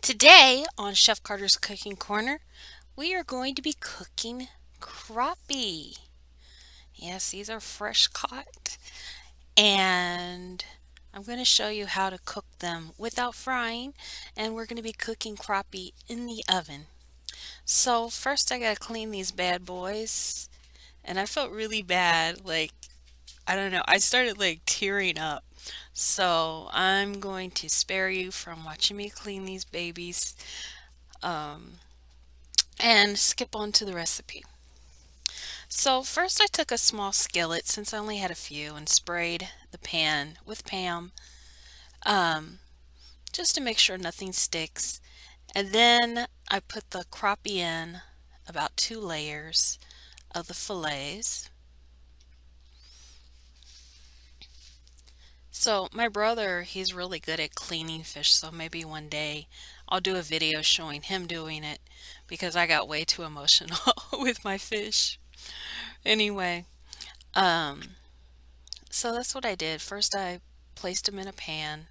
Today on Chef Carter's Cooking Corner, we are going to be cooking crappie. Yes, these are fresh caught, and I'm going to show you how to cook them without frying, and we're going to be cooking crappie in the oven. So first I got to clean these bad boys, and I felt really bad, I don't know, I started tearing up. So I'm going to spare you from watching me clean these babies. Um, and skip on to the recipe. So first I took a small skillet since I only had a few and sprayed the pan with Pam um, just to make sure nothing sticks. And then I put the crappie in about 2 layers of the fillets. So my brother, he's really good at cleaning fish, so maybe one day I'll do a video showing him doing it because I got way too emotional with my fish. Anyway, um, so that's what I did. First, I placed them in a pan,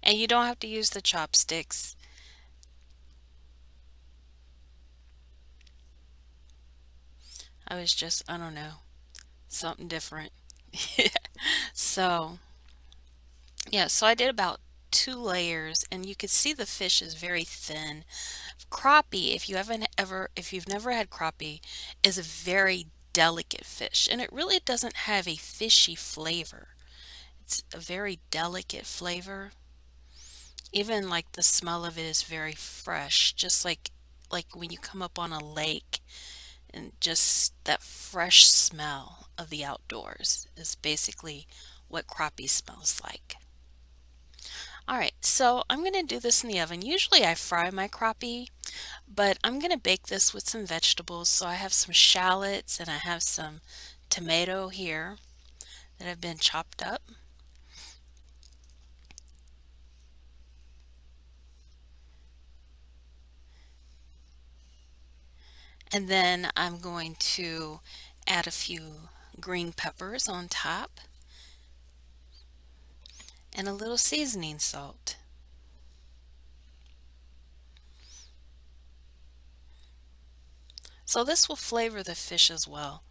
and you don't have to use the chopsticks. I was just, I don't know, something different. So, yeah, so I did about 2 layers, and you could see the fish is very thin. Crappie, if you've never had crappie, is a very delicate fish, and it really doesn't have a fishy flavor. It's a very delicate flavor. Even the smell of it is very fresh, just like when you come up on a lake and just that fresh smell of the outdoors is basically what crappie smells like. All right, so I'm going to do this in the oven. Usually I fry my crappie, but I'm going to bake this with some vegetables. So I have some shallots and I have some tomato here that have been chopped up. And then I'm going to add a few green peppers on top and a little seasoning salt. So this will flavor the fish as well.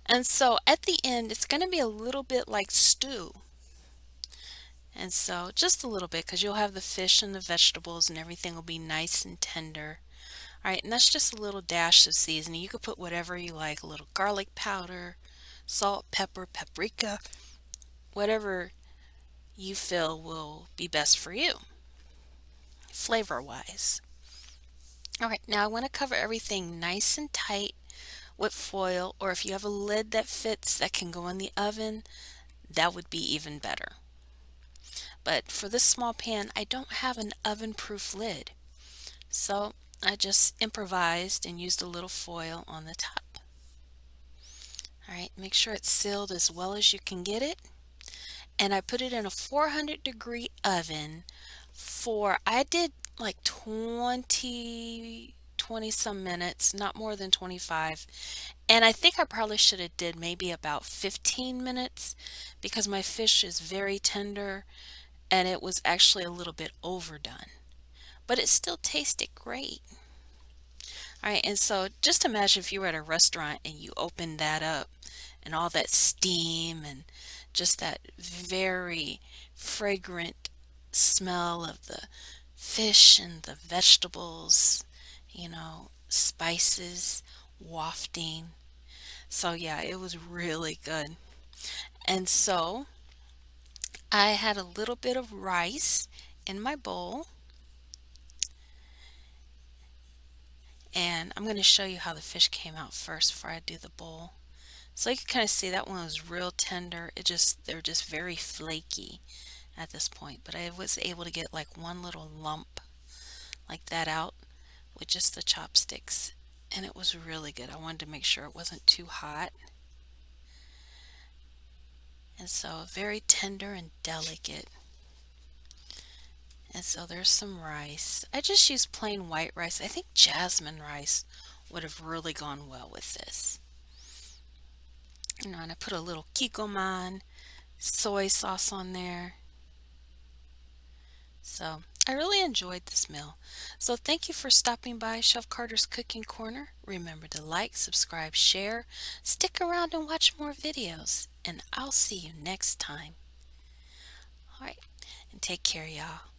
And so at the end, it's going to be a little bit like stew. And so just a little bit because you'll have the fish and the vegetables and everything will be nice and tender. All right, and that's just a little dash of seasoning. You could put whatever you like, a little garlic powder, salt, pepper, paprika, whatever you feel will be best for you, flavor-wise. All right, now I want to cover everything nice and tight with foil, or if you have a lid that fits that can go in the oven, that would be even better. But for this small pan, I don't have an oven-proof lid. So I just improvised and used a little foil on the top. All right, make sure it's sealed as well as you can get it. And I put it in a 400-degree oven for, I did like 20 some minutes, not more than 25. And I think I probably should have did maybe about 15 minutes because my fish is very tender and it was actually a little bit overdone. But it still tasted great. All right, and so just imagine if you were at a restaurant and you opened that up and all that steam and just that very fragrant smell of the fish and the vegetables, spices wafting. So yeah, it was really good. And so I had a little bit of rice in my bowl, and I'm going to show you how the fish came out first before I do the bowl. So you can kind of see that one was real tender. They're just very flaky at this point. But I was able to get like one little lump like that out with just the chopsticks. And it was really good. I wanted to make sure it wasn't too hot. And so very tender and delicate. And so there's some rice. I just used plain white rice. I think jasmine rice would have really gone well with this. And I put a little kikkoman soy sauce on there. So I really enjoyed this meal. So thank you for stopping by Chef Carter's Cooking Corner. Remember to like, subscribe, share, stick around and watch more videos. And I'll see you next time. All right, and take care, y'all.